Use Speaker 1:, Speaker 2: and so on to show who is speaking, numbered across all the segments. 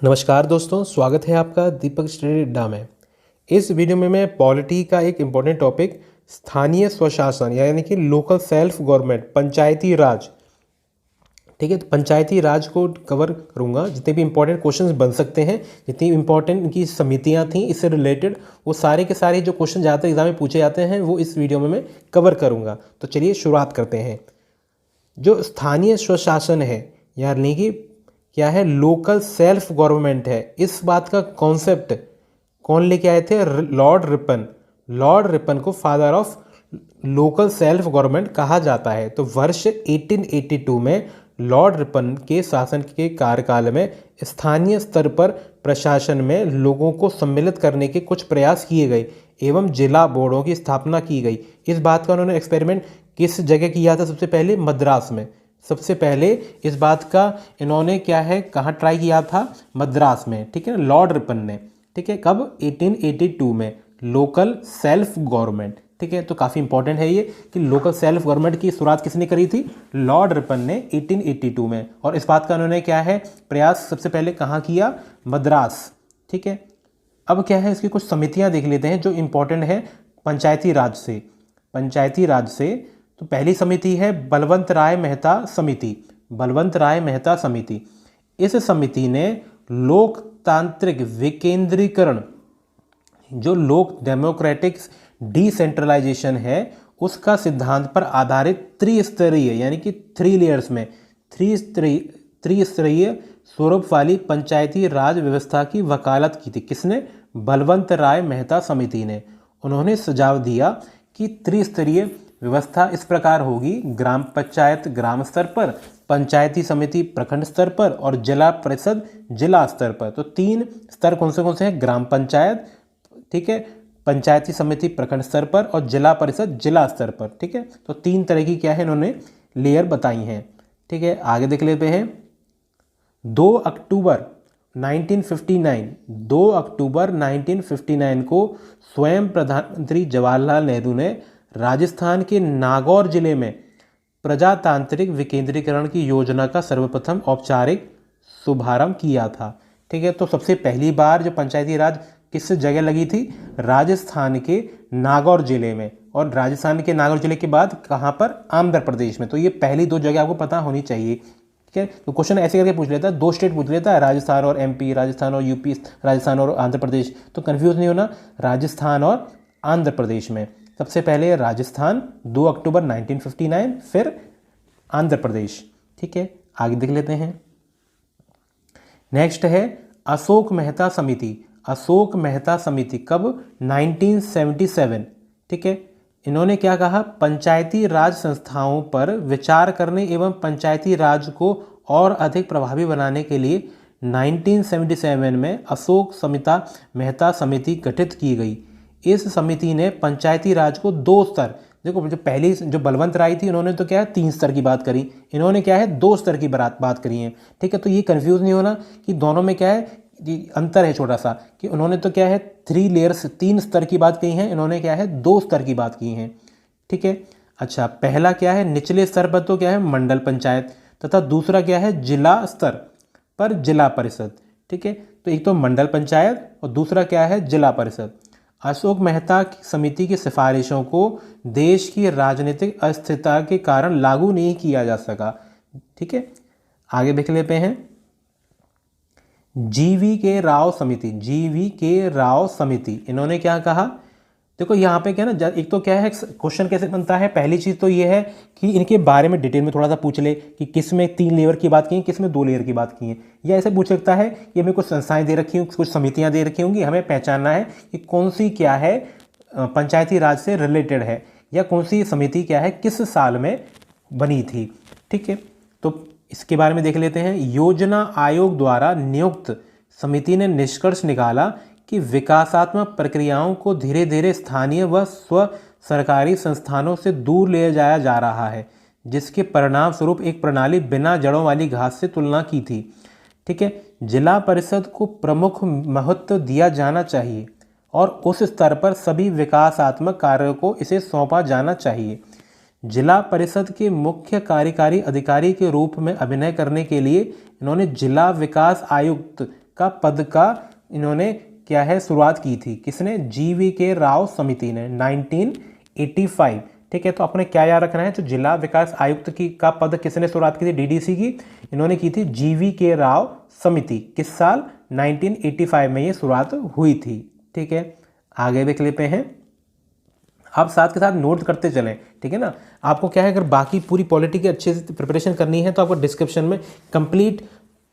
Speaker 1: नमस्कार दोस्तों, स्वागत है आपका दीपक स्टडी अड्डा में। इस वीडियो में मैं पॉलिटी का एक इम्पॉर्टेंट टॉपिक स्थानीय स्वशासन यानी कि लोकल सेल्फ गवर्नमेंट, पंचायती राज, ठीक है। तो पंचायती राज को कवर करूंगा। जितने भी इंपॉर्टेंट क्वेश्चंस बन सकते हैं, जितनी इंपॉर्टेंट इनकी समितियां थी इससे रिलेटेड, वो सारे के सारे जो क्वेश्चन ज़्यादातर एग्जाम में पूछे जाते हैं वो इस वीडियो में मैं कवर करूँगा। तो चलिए शुरुआत करते हैं। जो स्थानीय स्वशासन है यानी कि क्या है, लोकल सेल्फ गवर्नमेंट है, इस बात का कॉन्सेप्ट कौन लेके आए थे? Lord Ripon. लॉर्ड रिपन को father of local self government कहा जाता है। तो वर्ष 1882 में लॉर्ड रिपन के शासन के कार्यकाल में स्थानीय स्तर पर प्रशासन में लोगों को सम्मिलित करने के कुछ प्रयास किए गए एवं जिला बोर्डों की स्थापना की गई। इस बात का उन्होंने एक्सपेरिमेंट किस जगह किया था? सबसे पहले मद्रास में। सबसे पहले इस बात का इन्होंने क्या है, कहाँ ट्राई किया था? मद्रास में, ठीक है, लॉर्ड रिपन ने। ठीक है, कब? 1882 में। लोकल सेल्फ गवर्नमेंट, ठीक है। तो काफ़ी इंपॉर्टेंट है ये कि लोकल सेल्फ गवर्नमेंट की शुरुआत किसने करी थी? लॉर्ड रिपन ने 1882 में। और इस बात का उन्होंने क्या है, प्रयास सबसे पहले कहाँ किया? मद्रास, ठीक है। अब क्या है, इसकी कुछ समितियाँ देख लेते हैं जो इंपॉर्टेंट है पंचायती राज से। पंचायती राज से तो पहली समिति है बलवंत राय मेहता समिति। बलवंत राय मेहता समिति, इस समिति ने लोकतांत्रिक विकेंद्रीकरण, जो लोक डेमोक्रेटिक डिसेंट्रलाइजेशन है, उसका सिद्धांत पर आधारित त्रिस्तरीय यानी कि 3 लेयर्स में त्रिस्तरीय स्वरूप वाली पंचायती राज व्यवस्था की वकालत की थी। किसने? बलवंत राय मेहता समिति ने। उन्होंने सुझाव दिया कि त्रिस्तरीय व्यवस्था इस प्रकार होगी: ग्राम पंचायत ग्राम स्तर पर, पंचायती समिति प्रखंड स्तर पर और जिला परिषद जिला स्तर पर। तो 3 स्तर कौन से हैं? ग्राम पंचायत, ठीक है, पंचायती समिति प्रखंड स्तर पर और जिला परिषद जिला स्तर पर, ठीक है। तो 3 तरह की क्या है, इन्होंने लेयर बताई हैं, ठीक है। आगे देख लेते हैं। 2 अक्टूबर 1959 को स्वयं प्रधानमंत्री जवाहरलाल नेहरू ने राजस्थान के नागौर जिले में प्रजातांत्रिक विकेंद्रीकरण की योजना का सर्वप्रथम औपचारिक शुभारंभ किया था, ठीक है। तो सबसे पहली बार जो पंचायती राज किस जगह लगी थी? राजस्थान के नागौर जिले में। और राजस्थान के नागौर जिले के बाद कहाँ पर? आंध्र प्रदेश में। तो ये पहली 2 जगह आपको पता होनी चाहिए, ठीक है। तो क्वेश्चन ऐसे करके पूछ लेता है, 2 स्टेट पूछ लेता है, राजस्थान और एमपी, राजस्थान और यूपी, राजस्थान और आंध्र प्रदेश। तो कंफ्यूज नहीं होना, राजस्थान और आंध्र प्रदेश में। सबसे पहले राजस्थान 2 अक्टूबर 1959, फिर आंध्र प्रदेश, ठीक है। आगे देख लेते हैं। नेक्स्ट है अशोक मेहता समिति। अशोक मेहता समिति कब? 1977, ठीक है। इन्होंने क्या कहा? पंचायती राज संस्थाओं पर विचार करने एवं पंचायती राज को और अधिक प्रभावी बनाने के लिए 1977 में अशोक मेहता समिति गठित की गई। इस समिति ने पंचायती राज को 2 स्तर, देखो जो पहली जो बलवंत राय थी उन्होंने तो क्या है 3 स्तर की बात करी, इन्होंने क्या है 2 स्तर की बात करी है, ठीक है। तो ये कंफ्यूज नहीं होना कि दोनों में क्या है, अंतर है छोटा सा, कि उन्होंने तो क्या है 3 लेयर्स 3 स्तर की बात कही है, इन्होंने क्या है 2 स्तर की बात की है, ठीक है। अच्छा, पहला क्या है, निचले स्तर पर तो क्या है मंडल पंचायत, तथा दूसरा क्या है जिला स्तर पर जिला परिषद, ठीक है। तो एक तो मंडल पंचायत और दूसरा क्या है जिला परिषद। अशोक मेहता की समिति की सिफारिशों को देश की राजनीतिक अस्थिरता के कारण लागू नहीं किया जा सका, ठीक है। आगे देख लेते हैं। जीवी के राव समिति। जीवी के राव समिति, इन्होंने क्या कहा? देखो यहाँ पे क्या ना, एक तो क्या है क्वेश्चन कैसे बनता है, पहली चीज़ तो ये है कि इनके बारे में डिटेल में थोड़ा सा पूछ ले कि किस में 3 लेयर की बात की है, किस में 2 लेयर की बात की है। या ऐसे पूछ सकता है कि हमें कुछ संस्थाएं दे रखी होंगी, कुछ समितियां दे रखी होंगी, हमें पहचानना है कि कौन सी क्या है पंचायती राज से रिलेटेड है, या कौन सी समिति क्या है किस साल में बनी थी, ठीक है। तो इसके बारे में देख लेते हैं। योजना आयोग द्वारा नियुक्त समिति ने निष्कर्ष निकाला कि विकासात्मक प्रक्रियाओं को धीरे धीरे स्थानीय व स्व सरकारी संस्थानों से दूर ले जाया जा रहा है, जिसके परिणाम स्वरूप एक प्रणाली बिना जड़ों वाली घास से तुलना की थी, ठीक है। जिला परिषद को प्रमुख महत्व दिया जाना चाहिए और उस स्तर पर सभी विकासात्मक कार्यों को इसे सौंपा जाना चाहिए। जिला परिषद के मुख्य कार्यकारी अधिकारी के रूप में अभिनय करने के लिए इन्होंने जिला विकास आयुक्त का पद का इन्होंने क्या है शुरुआत की थी, किसने, GVK राव समिति ने 1985। ठीक है, तो अपने क्या याद रखना है, तो जिला विकास आयुक्त की का पद किसने शुरुआत की थी, DDC की, इन्होंने की थी GVK राव समिति। किस साल, 1985 में ये शुरुआत हुई थी। ठीक है, आगे देख लेते हैं। आप साथ के साथ नोट करते चलें, ठीक है ना। आपको क्या है, अगर बाकी पूरी पॉलिटी की अच्छे से प्रिपरेशन करनी है तो आपको डिस्क्रिप्शन में कंप्लीट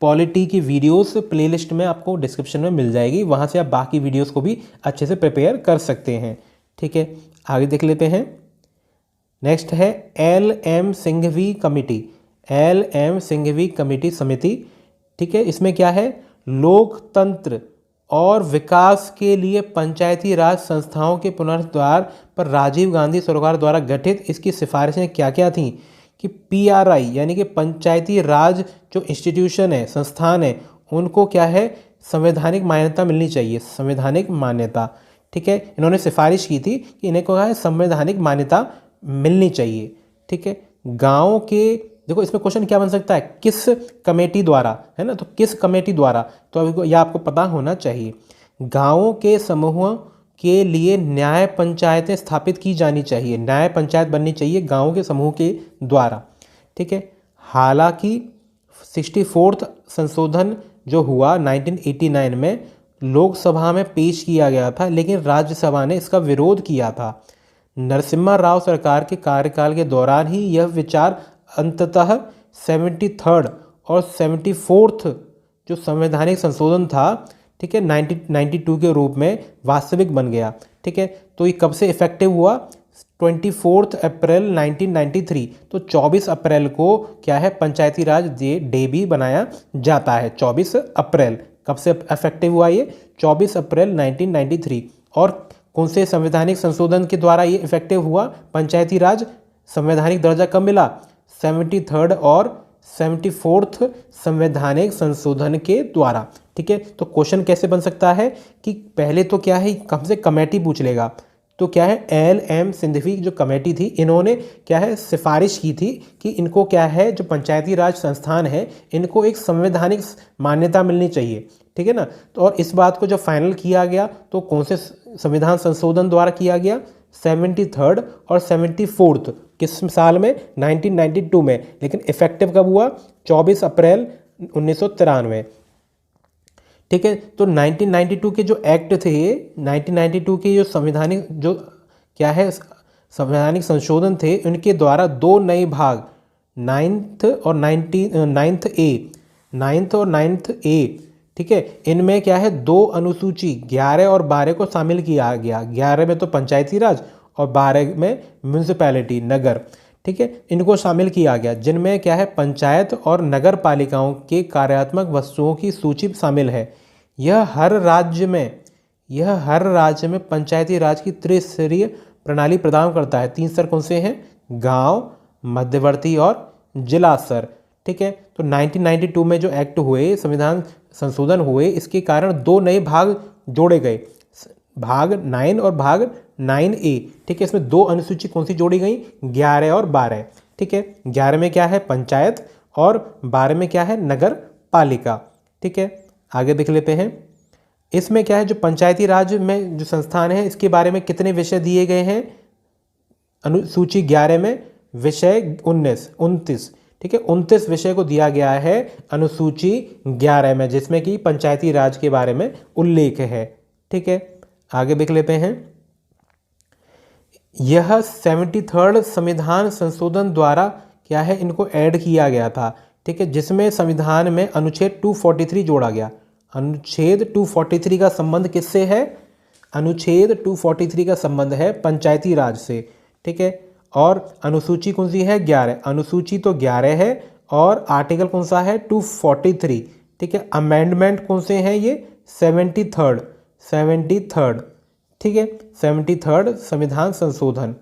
Speaker 1: पॉलिटी की वीडियोस प्लेलिस्ट में आपको डिस्क्रिप्शन में मिल जाएगी, वहाँ से आप बाकी वीडियोस को भी अच्छे से प्रिपेयर कर सकते हैं। ठीक है, आगे देख लेते हैं। नेक्स्ट है LM Singhvi committee, LM Singhvi committee समिति। ठीक है, इसमें क्या है, लोकतंत्र और विकास के लिए पंचायती राज संस्थाओं के पुनरुद्धार पर राजीव गांधी सरकार द्वारा गठित इसकी सिफारिशें क्या क्या थीं कि PRI यानी कि पंचायती राज जो इंस्टीट्यूशन है, संस्थान है, उनको क्या है, संवैधानिक मान्यता मिलनी चाहिए, संवैधानिक मान्यता। ठीक है, इन्होंने सिफारिश की थी कि इन्हें क्या है, संवैधानिक मान्यता मिलनी चाहिए। ठीक है, गाँव के, देखो इसमें क्वेश्चन क्या बन सकता है, किस कमेटी द्वारा, है ना, तो किस कमेटी द्वारा, तो अभी यह आपको पता होना चाहिए। गाँवों के समूहों के लिए न्याय पंचायतें स्थापित की जानी चाहिए, न्याय पंचायत बननी चाहिए गाँवों के समूह के द्वारा। ठीक है, हालांकि 64th संशोधन जो हुआ 1989 में लोकसभा में पेश किया गया था, लेकिन राज्यसभा ने इसका विरोध किया था। नरसिम्हा राव सरकार के कार्यकाल के दौरान ही यह विचार अंततः 73rd और 74th जो संवैधानिक संशोधन था, ठीक है, 1992 के रूप में वास्तविक बन गया। ठीक है, तो ये कब से इफेक्टिव हुआ, 24 अप्रैल 1993। तो 24 अप्रैल को क्या है, पंचायती राज डे भी बनाया जाता है। 24 अप्रैल कब से इफेक्टिव हुआ ये, 24 अप्रैल 1993। और कौन से संवैधानिक संशोधन के द्वारा ये इफेक्टिव हुआ, पंचायती राज संवैधानिक दर्जा कब मिला, 73rd और 74th संवैधानिक संशोधन के द्वारा। ठीक है, तो क्वेश्चन कैसे बन सकता है कि पहले तो क्या है, कम से कमेटी पूछ लेगा, तो क्या है, LM सिंघवी जो कमेटी थी, इन्होंने क्या है, सिफारिश की थी कि इनको क्या है, जो पंचायती राज संस्थान है, इनको एक संवैधानिक मान्यता मिलनी चाहिए। ठीक है ना, तो और इस बात को जब फाइनल किया गया तो कौन से संविधान संशोधन द्वारा किया गया, 73rd और 74th, किस साल में, 1992 में, लेकिन इफेक्टिव कब हुआ, 24 अप्रैल 1993। ठीक है, तो 1992 के जो एक्ट थे, 1992 के जो संवैधानिक जो क्या है संवैधानिक संशोधन थे, उनके द्वारा दो नए भाग 9th और 9th ए, ठीक है, इनमें क्या है, दो अनुसूची 11 और 12 को शामिल किया गया। 11 में तो पंचायती राज और 12 में म्यूनिसिपैलिटी, नगर। ठीक है, इनको शामिल किया गया, जिनमें क्या है, पंचायत और नगर पालिकाओं के कार्यात्मक वस्तुओं की सूची शामिल है। यह हर राज्य में पंचायती राज की त्रिस्तरीय प्रणाली प्रदान करता है। 3 स्तर कौन से हैं, गांव, मध्यवर्ती और जिला स्तर। ठीक है, तो 1992 में जो एक्ट हुए, संविधान संशोधन हुए, इसके कारण दो नए भाग जोड़े गए, भाग 9 और भाग 9A। ठीक है, इसमें दो अनुसूची कौन सी जोड़ी गई, 11 और 12। ठीक है, 11 में क्या है, पंचायत, और 12 में क्या है, नगर पालिका। ठीक है, आगे देख लेते हैं। इसमें क्या है, जो पंचायती राज में जो संस्थान है, इसके बारे में कितने विषय दिए गए हैं, अनुसूची 11 में विषय 29। ठीक है, 29 विषय को दिया गया है अनुसूची 11 में, जिसमें कि पंचायती राज के बारे में उल्लेख है। ठीक है, आगे देख लेते हैं। यह 73rd संविधान संशोधन द्वारा क्या है, इनको ऐड किया गया था। ठीक है, जिसमें संविधान में अनुच्छेद 243 जोड़ा गया। अनुच्छेद 243 का संबंध किससे है, अनुच्छेद 243 का संबंध है पंचायती राज से। ठीक है, और अनुसूची कौन सी है, 11। अनुसूची तो 11 है, और आर्टिकल कौन सा है, 243। ठीक है, अमेंडमेंट कौन से हैं, ये 73rd। ठीक है, 73rd संविधान संशोधन।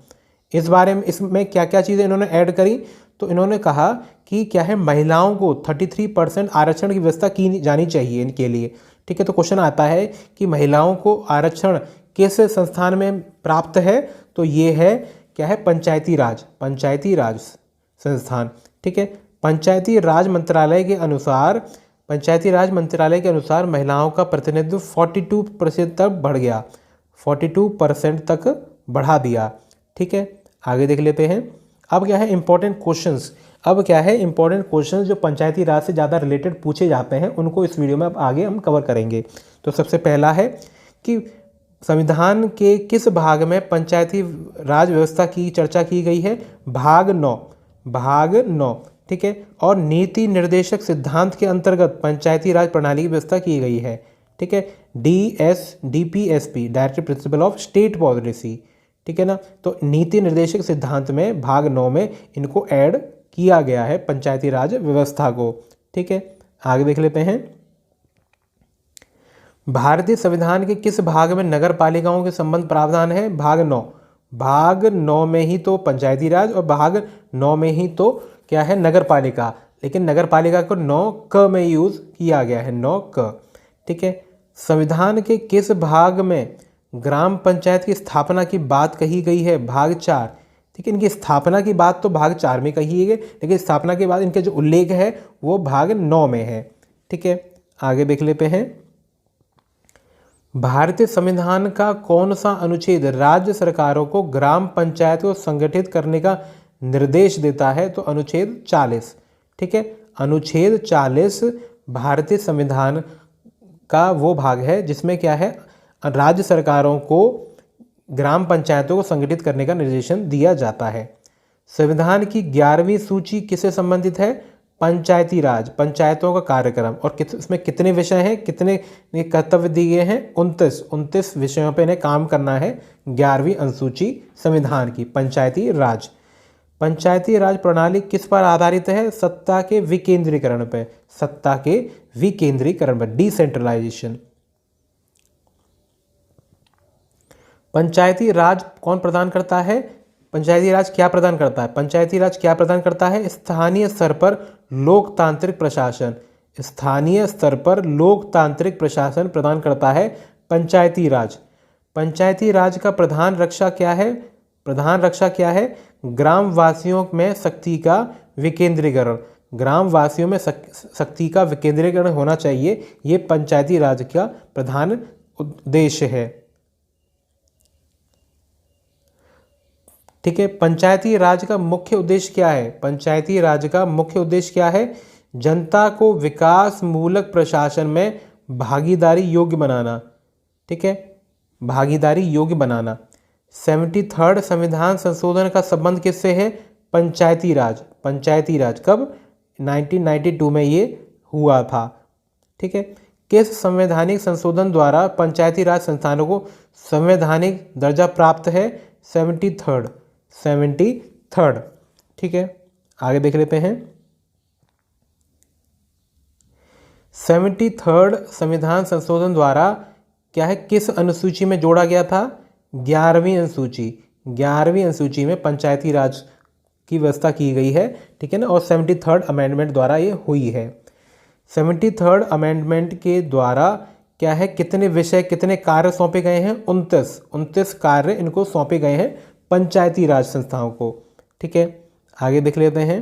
Speaker 1: इस बारे में, इसमें क्या क्या चीज़ें इन्होंने ऐड करी, तो इन्होंने कहा कि क्या है, महिलाओं को 33% आरक्षण की व्यवस्था की जानी चाहिए इनके लिए। ठीक है, तो क्वेश्चन आता है कि महिलाओं को आरक्षण किस संस्थान में प्राप्त है, तो ये है क्या है, पंचायती राज संस्थान। ठीक है, पंचायती राज मंत्रालय के अनुसार पंचायती राज मंत्रालय के अनुसार महिलाओं का प्रतिनिधित्व 42% तक बढ़ गया, 42% तक बढ़ा दिया। ठीक है, आगे देख लेते हैं। अब क्या है इंपॉर्टेंट क्वेश्चंस, अब क्या है इंपॉर्टेंट क्वेश्चंस जो पंचायती राज से ज़्यादा रिलेटेड पूछे जाते हैं, उनको इस वीडियो में अब आगे हम कवर करेंगे। तो सबसे पहला है कि संविधान के किस भाग में पंचायती राज व्यवस्था की चर्चा की गई है? भाग 9, भाग 9। ठीक है, और नीति निर्देशक सिद्धांत के अंतर्गत पंचायती राज प्रणाली की व्यवस्था की गई है। ठीक है, DPSP, directive principle of state policy. ठीक है ना, तो नीति निर्देशक सिद्धांत में भाग 9 में इनको ऐड किया गया है पंचायती राज व्यवस्था को। ठीक है, आगे देख लेते हैं। भारतीय संविधान के किस भाग में नगर पालिकाओं के संबंध प्रावधान है? भाग 9, भाग 9 में ही तो पंचायती राज और भाग 9 में ही तो क्या है नगर पालिका, लेकिन नगर पालिका को 9 में यूज किया गया है, 9 ठीक है, संविधान के किस भाग में ग्राम पंचायत की स्थापना की बात कही गई है? भाग 4। ठीक है, इनकी स्थापना की बात तो भाग 4 में कही है, लेकिन स्थापना के बाद इनके जो उल्लेख है वो भाग 9 में है। ठीक है, आगे देख लेते हैं। भारतीय संविधान का कौन सा अनुच्छेद राज्य सरकारों को ग्राम पंचायत को संगठित करने का निर्देश देता है? तो अनुच्छेद 40। ठीक है, अनुच्छेद 40 भारतीय संविधान का वो भाग है जिसमें क्या है राज्य सरकारों को ग्राम पंचायतों को संगठित करने का निर्देशन दिया जाता है। संविधान की 11वीं सूची किससे संबंधित है? पंचायती राज, पंचायतों का कार्यक्रम। और इसमें कितने विषय हैं, कितने कर्तव्य दिए गए हैं? 29 विषयों पे इन्हें काम करना है। 11वीं अनुसूची संविधान की पंचायती राज। पंचायती राज प्रणाली किस पर आधारित है? सत्ता के विकेंद्रीकरण पर, सत्ता के विकेंद्रीकरण पर, डिसेंट्रलाइजेशन। पंचायती राज कौन प्रदान करता है? पंचायती राज क्या प्रदान करता है? पंचायती राज क्या प्रदान करता है? स्थानीय स्तर पर लोकतांत्रिक प्रशासन, स्थानीय स्तर पर लोकतांत्रिक प्रशासन प्रदान करता है पंचायती राज। पंचायती राज का प्रधान रक्षा क्या है? प्रधान रक्षा क्या है? ग्राम वासियों में शक्ति का विकेंद्रीकरण, ग्राम वासियों में शक्ति का विकेंद्रीकरण होना चाहिए, ये पंचायती राज का प्रधान उद्देश्य है। ठीक है, पंचायती राज का मुख्य उद्देश्य क्या है? पंचायती राज का मुख्य उद्देश्य क्या है? जनता को विकास मूलक प्रशासन में भागीदारी योग्य बनाना। ठीक है, भागीदारी योग्य बनाना। 73rd संविधान संशोधन का संबंध किससे है? पंचायती राज, पंचायती राज कब? 1992 में ये हुआ था। ठीक है, किस संवैधानिक संशोधन द्वारा पंचायती राज संस्थानों को संवैधानिक दर्जा प्राप्त है? 73rd। ठीक है, आगे देख लेते हैं। 73rd संविधान संशोधन द्वारा क्या है किस अनुसूची में जोड़ा गया था? 11वीं अनुसूची, 11वीं अनुसूची में पंचायती राज की व्यवस्था की गई है। ठीक है ना, और 73rd अमेंडमेंट द्वारा ये हुई है। 73rd अमेंडमेंट के द्वारा क्या है कितने विषय, कितने कार्य सौंपे गए हैं? 29 कार्य इनको सौंपे गए हैं पंचायती राज संस्थाओं को। ठीक है, आगे देख लेते हैं।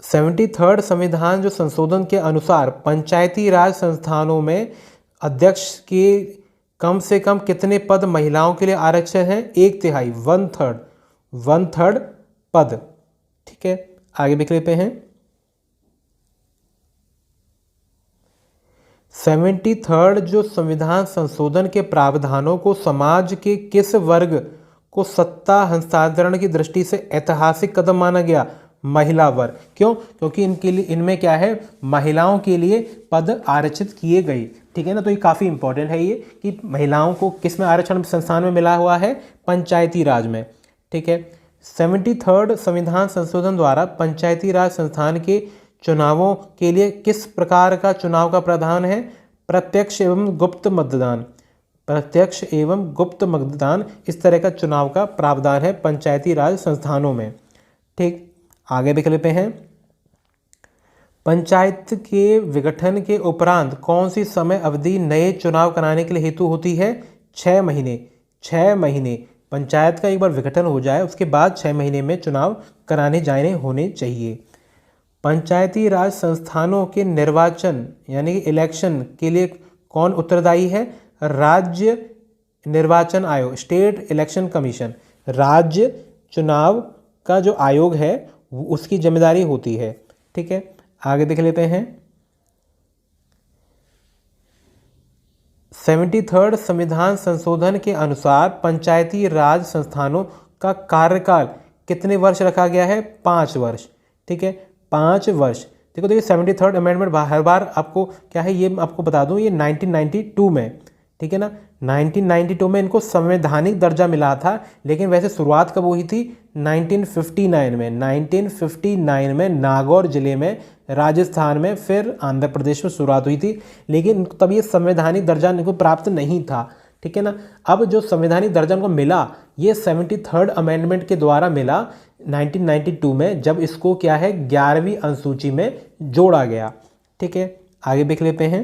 Speaker 1: 73rd संविधान जो संशोधन के अनुसार पंचायती राज संस्थानों में अध्यक्ष के कम से कम कितने पद महिलाओं के लिए आरक्षित हैं? 1/3, 1/3 पद। ठीक है, आगे देख लेते हैं। 73rd जो संविधान संशोधन के प्रावधानों को समाज के किस वर्ग को सत्ता हस्तांतरण की दृष्टि से ऐतिहासिक कदम माना गया? महिला वर्ग। क्यों? क्योंकि इनके लिए, इनमें क्या है महिलाओं के लिए पद आरक्षित किए गए। ठीक है ना, तो ये काफ़ी इंपॉर्टेंट है ये कि महिलाओं को किस में आरक्षण संस्थान में मिला हुआ है? पंचायती राज में। ठीक है, 73rd संविधान संशोधन द्वारा पंचायती राज संस्थान के चुनावों के लिए किस प्रकार का चुनाव का प्रावधान है? प्रत्यक्ष एवं गुप्त मतदान, प्रत्यक्ष एवं गुप्त मतदान, इस तरह का चुनाव का प्रावधान है पंचायती राज संस्थानों में। ठीक, आगे देख लेते हैं। पंचायत के विघटन के उपरांत कौन सी समय अवधि नए चुनाव कराने के लिए हेतु होती है? 6 महीने, 6 महीने। पंचायत का एक बार विघटन हो जाए उसके बाद 6 महीने में चुनाव कराने जाने होने चाहिए। पंचायती राज संस्थानों के निर्वाचन यानी कि इलेक्शन के लिए कौन उत्तरदायी है? राज्य निर्वाचन आयोग, स्टेट इलेक्शन कमीशन। राज्य चुनाव का जो आयोग है उसकी जिम्मेदारी होती है। ठीक है, आगे देख लेते हैं। 73rd संविधान संशोधन के अनुसार पंचायती राज संस्थानों का कार्यकाल कितने वर्ष रखा गया है? 5 वर्ष। ठीक है, 5 वर्ष। देखिए 73rd अमेंडमेंट हर बार आपको क्या है ये आपको बता दूं, ये 1992 में, ठीक है ना, 1992 में इनको संवैधानिक दर्जा मिला था। लेकिन वैसे शुरुआत कब हुई थी? 1959 में। 1959 में नागौर जिले में, राजस्थान में, फिर आंध्र प्रदेश में शुरुआत हुई थी। लेकिन तब ये संवैधानिक दर्जा इनको प्राप्त नहीं था। ठीक है ना। अब जो संवैधानिक दर्जा इनको मिला ये 73rd अमेंडमेंट के द्वारा मिला 1992 में, जब इसको क्या है 11वीं अनुसूची में जोड़ा गया। ठीक है, आगे देख लेते हैं।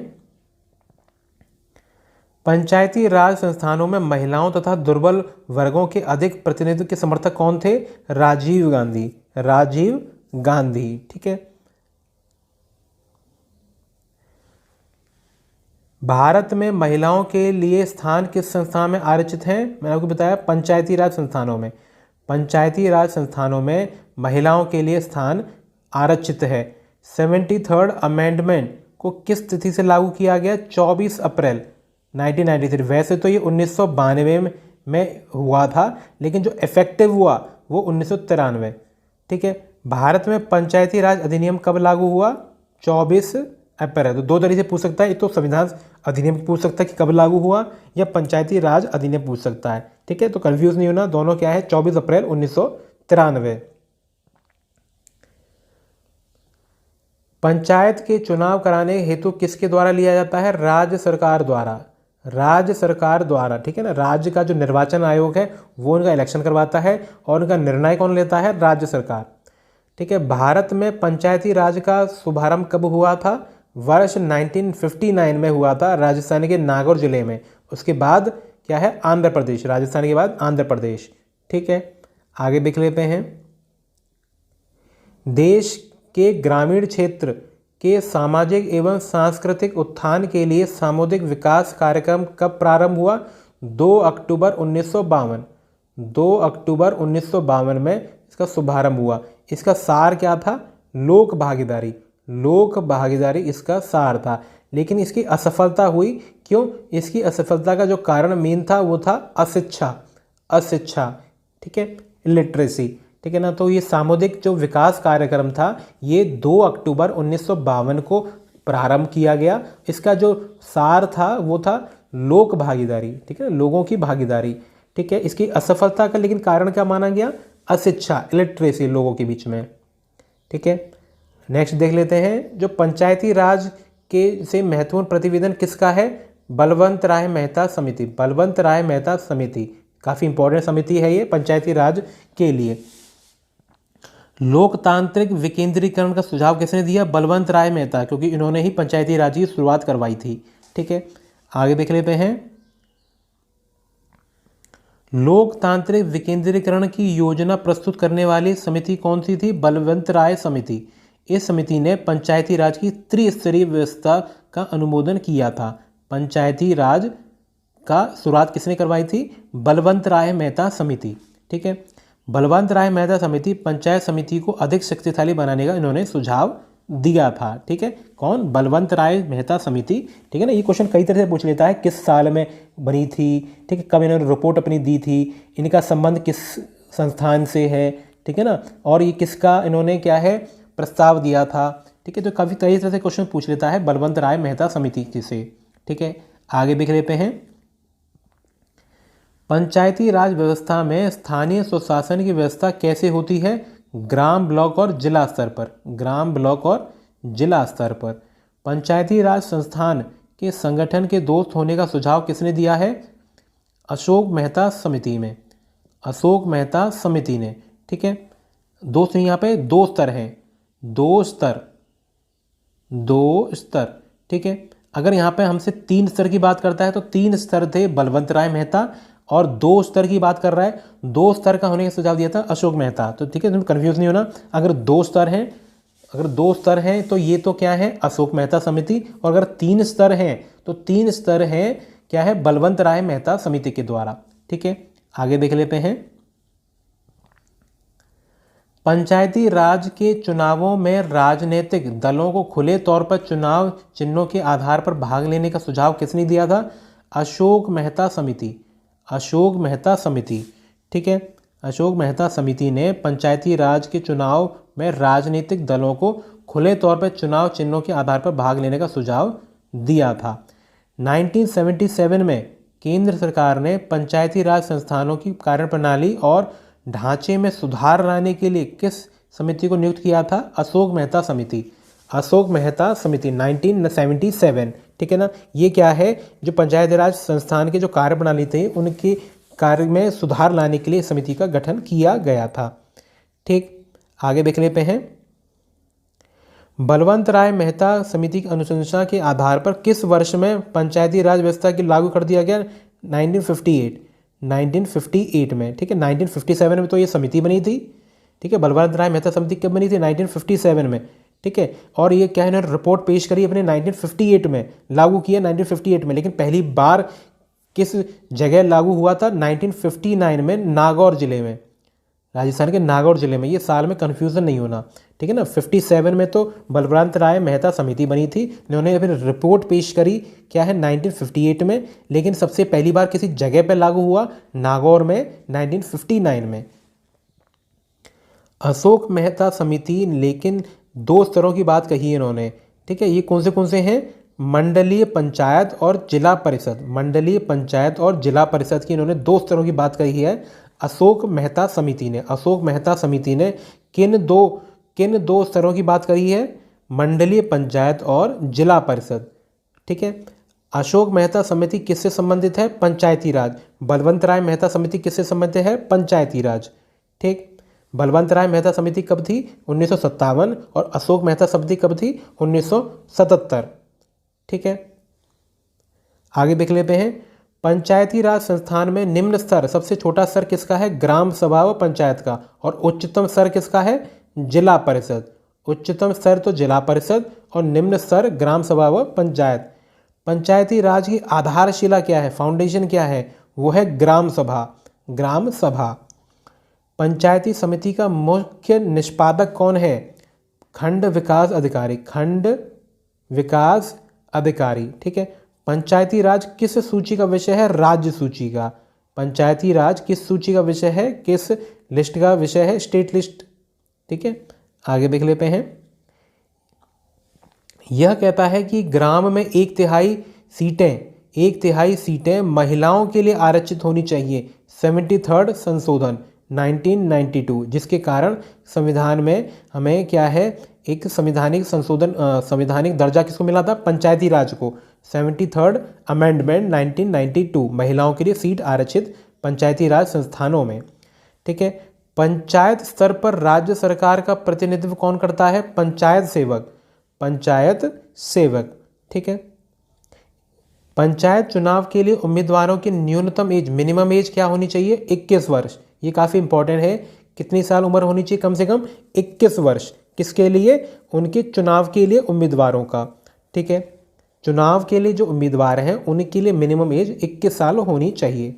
Speaker 1: पंचायती राज संस्थानों में महिलाओं तथा दुर्बल वर्गों के अधिक प्रतिनिधित्व के समर्थक कौन थे? राजीव गांधी। राजीव गांधी। ठीक है। भारत में महिलाओं के लिए स्थान किस संस्था में आरक्षित हैं? मैंने आपको बताया पंचायती राज संस्थानों में। पंचायती राज संस्थानों में महिलाओं के लिए स्थान आरक्षित है। 73rd अमेंडमेंट को किस तिथि से लागू किया गया? 24 अप्रैल 1993। वैसे तो ये 1992 में हुआ था, लेकिन जो इफेक्टिव हुआ वो 1993। ठीक है। भारत में पंचायती राज अधिनियम कब लागू हुआ? 24 अप्रैल। तो दो तरीके से पूछ सकता है, एक तो संविधान अधिनियम पूछ सकता है कि कब लागू हुआ, या पंचायती राज अधिनियम पूछ सकता है। ठीक है, तो कंफ्यूज नहीं होना, दोनों क्या है 24 अप्रैल 1993। पंचायत के चुनाव कराने हेतु किसके द्वारा लिया जाता है? राज्य सरकार द्वारा। राज्य सरकार द्वारा। ठीक है ना, राज्य का जो निर्वाचन आयोग है वो उनका इलेक्शन करवाता है और उनका निर्णय कौन लेता है? राज्य सरकार। ठीक है। भारत में पंचायती राज का शुभारंभ कब हुआ था? वर्ष 1959 में हुआ था, राजस्थान के नागौर जिले में। उसके बाद क्या है? आंध्र प्रदेश। राजस्थान के बाद आंध्र प्रदेश। ठीक है, आगे देख लेते हैं। देश के ग्रामीण क्षेत्र के सामाजिक एवं सांस्कृतिक उत्थान के लिए सामुदायिक विकास कार्यक्रम कब प्रारंभ हुआ? 2 अक्टूबर 1952। 2 अक्टूबर 1952 में इसका शुभारंभ हुआ। इसका सार क्या था? लोक भागीदारी। लोक भागीदारी इसका सार था। लेकिन इसकी असफलता हुई। क्यों? इसकी असफलता का जो कारण मेन था वो था अशिक्षा। अशिक्षा। ठीक है, इलिटरेसी। ठीक है ना। तो ये सामुदायिक जो विकास कार्यक्रम था ये 2 अक्टूबर 1952 को प्रारंभ किया गया। इसका जो सार था वो था लोक भागीदारी। ठीक है, लोगों की भागीदारी। ठीक है, इसकी असफलता का लेकिन कारण क्या माना गया? अशिक्षा, इलिटरेसी लोगों के बीच में। ठीक है, नेक्स्ट देख लेते हैं। जो पंचायती राज के से महत्वपूर्ण प्रतिवेदन किसका है? बलवंत राय मेहता समिति। बलवंत राय मेहता समिति काफ़ी इंपॉर्टेंट समिति है ये पंचायती राज के लिए। लोकतांत्रिक विकेंद्रीकरण का सुझाव किसने दिया? बलवंत राय मेहता, क्योंकि इन्होंने ही पंचायती राज की शुरुआत करवाई थी। ठीक है, आगे देख लेते हैं। लोकतांत्रिक विकेंद्रीकरण की योजना प्रस्तुत करने वाली समिति कौन सी थी? बलवंत राय समिति। इस समिति ने पंचायती राज की त्रिस्तरीय व्यवस्था का अनुमोदन किया था। पंचायती राज का शुरुआत किसने करवाई थी? बलवंत राय मेहता समिति। ठीक है, बलवंत राय मेहता समिति पंचायत समिति को अधिक शक्तिशाली बनाने का इन्होंने सुझाव दिया था। ठीक है, कौन? बलवंत राय मेहता समिति। ठीक है ना, ये क्वेश्चन कई तरह से पूछ लेता है, किस साल में बनी थी, ठीक है, कब इन्होंने रिपोर्ट अपनी दी थी, इनका संबंध किस संस्थान से है, ठीक है ना, और ये किसका इन्होंने क्या है प्रस्ताव दिया था। ठीक है, तो काफ़ी कई तरह से क्वेश्चन पूछ लेता है बलवंत राय मेहता समिति से। ठीक है, आगे देख लेते हैं। पंचायती राज व्यवस्था में स्थानीय स्वशासन की व्यवस्था कैसे होती है? ग्राम, ब्लॉक और जिला स्तर पर। ग्राम, ब्लॉक और जिला स्तर पर। पंचायती राज संस्थान के संगठन के दोस्त होने का सुझाव किसने दिया है? अशोक मेहता समिति में। अशोक मेहता समिति ने। ठीक है, दोस्त यहाँ पे दो स्तर हैं, दो स्तर, दो स्तर। ठीक है, अगर यहाँ पे हमसे 3 स्तर की बात करता है तो 3 स्तर थे बलवंत राय मेहता, और 2 स्तर की बात कर रहा है, 2 स्तर का होने का सुझाव दिया था अशोक मेहता। तो ठीक है, तुम कन्फ्यूज नहीं होना। अगर 2 स्तर हैं तो ये तो क्या है, अशोक मेहता समिति। और अगर 3 स्तर हैं तो 3 स्तर हैं क्या है, बलवंत राय मेहता समिति के द्वारा। ठीक है, आगे देख लेते हैं। पंचायती राज के चुनावों में राजनीतिक दलों को खुले तौर पर चुनाव चिन्हों के आधार पर भाग लेने का सुझाव किसने दिया था? अशोक मेहता समिति। अशोक मेहता समिति, ठीक है, अशोक मेहता समिति ने पंचायती राज के चुनाव में राजनीतिक दलों को खुले तौर पर चुनाव चिन्हों के आधार पर भाग लेने का सुझाव दिया था। 1977 में केंद्र सरकार ने पंचायती राज संस्थानों की कार्यप्रणाली और ढांचे में सुधार लाने के लिए किस समिति को नियुक्त किया था? अशोक मेहता समिति। अशोक मेहता समिति 1977, ठीक है ना। ये क्या है, जो पंचायती राज संस्थान के जो कार्यप्रणाली थे उनके कार्य में सुधार लाने के लिए समिति का गठन किया गया था। ठीक, आगे देख लेते हैं। बलवंत राय मेहता समिति की अनुशंसा के आधार पर किस वर्ष में पंचायती राज व्यवस्था की लागू कर दिया गया? 1958 में, ठीक है। 1957 में तो ये समिति बनी थी, ठीक है। बलवंत राय मेहता समिति कब बनी थी? 1957 में, ठीक है। और ये क्या है ना, रिपोर्ट पेश करी अपने 1958 में, लागू किया 1958 में। लेकिन पहली बार किस जगह लागू हुआ था? 1959 में, नागौर जिले में, राजस्थान के नागौर जिले में। ये साल में कन्फ्यूज़न नहीं होना, ठीक है ना। 57 में तो बलवंत राय मेहता समिति बनी थी, इन्होंने फिर रिपोर्ट पेश करी क्या है 1958 में। लेकिन सबसे पहली बार किसी जगह पर लागू हुआ, नागौर में, 1959 में। अशोक मेहता समिति, लेकिन 2 स्तरों की बात कही है इन्होंने, ठीक है। ये कौन से हैं? मंडलीय पंचायत और जिला परिषद। मंडलीय पंचायत और जिला परिषद की इन्होंने 2 स्तरों की बात कही है अशोक मेहता समिति ने। अशोक मेहता समिति ने किन दो स्तरों की बात कही है? मंडलीय पंचायत और जिला परिषद, ठीक है। अशोक मेहता समिति किससे संबंधित है? पंचायती राज। बलवंत राय मेहता समिति किससे संबंधित है? पंचायती राज, ठीक। बलवंत राय मेहता समिति कब थी? 1957। और अशोक मेहता समिति कब थी? 1977, ठीक है। आगे देख लेते हैं। पंचायती राज संस्थान में निम्न स्तर, सबसे छोटा स्तर किसका है? ग्राम सभा व पंचायत का। और उच्चतम स्तर किसका है? जिला परिषद। उच्चतम स्तर तो जिला परिषद और निम्न स्तर ग्राम सभा व पंचायत। पंचायती राज की आधारशिला क्या है? फाउंडेशन क्या है? वो है ग्राम सभा। ग्राम सभा। पंचायती समिति का मुख्य निष्पादक कौन है? खंड विकास अधिकारी। खंड विकास अधिकारी, ठीक है। पंचायती राज किस सूची का विषय है? राज्य सूची का। पंचायती राज किस सूची का विषय है? किस लिस्ट का विषय है? स्टेट लिस्ट, ठीक है। आगे देख लेते हैं। यह कहता है कि ग्राम में 1/3 सीटें महिलाओं के लिए आरक्षित होनी चाहिए। 73rd संशोधन 1992, जिसके कारण संविधान में हमें क्या है, एक संविधानिक संशोधन, संविधानिक दर्जा किसको मिला था? पंचायती राज को। 73rd अमेंडमेंट 1992, महिलाओं के लिए सीट आरक्षित पंचायती राज संस्थानों में, ठीक है। पंचायत स्तर पर राज्य सरकार का प्रतिनिधित्व कौन करता है? पंचायत सेवक। पंचायत सेवक, ठीक है। पंचायत चुनाव के लिए उम्मीदवारों की न्यूनतम एज, मिनिमम एज क्या होनी चाहिए? 21 वर्ष। ये काफ़ी इंपॉर्टेंट है। कितनी साल उम्र होनी चाहिए? कम से कम 21 वर्ष। किसके लिए? उनके चुनाव के लिए उम्मीदवारों का, ठीक है। चुनाव के लिए जो उम्मीदवार हैं उनके लिए मिनिमम एज 21 साल होनी चाहिए।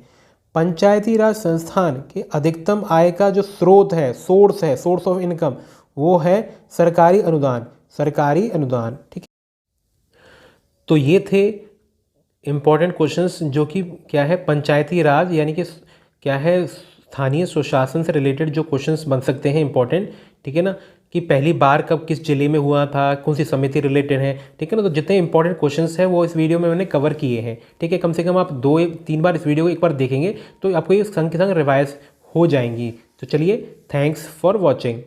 Speaker 1: पंचायती राज संस्थान के अधिकतम आय का जो स्रोत है, सोर्स ऑफ इनकम, वो है सरकारी अनुदान। सरकारी अनुदान, ठीक है। तो ये थे इम्पॉर्टेंट क्वेश्चंस जो कि क्या है, पंचायती राज यानी कि क्या है, स्थानीय स्वशासन से रिलेटेड जो क्वेश्चंस बन सकते हैं इंपॉर्टेंट, ठीक है ना। कि पहली बार कब किस जिले में हुआ था, कौन सी समिति रिलेटेड है, ठीक है ना। तो जितने इंपॉर्टेंट क्वेश्चंस हैं वो इस वीडियो में मैंने कवर किए हैं, ठीक है। कम से कम आप 2-3 बार इस वीडियो को एक बार देखेंगे तो आपको ये संग के संग रिवाइज हो जाएंगी। तो चलिए, थैंक्स फॉर वॉचिंग।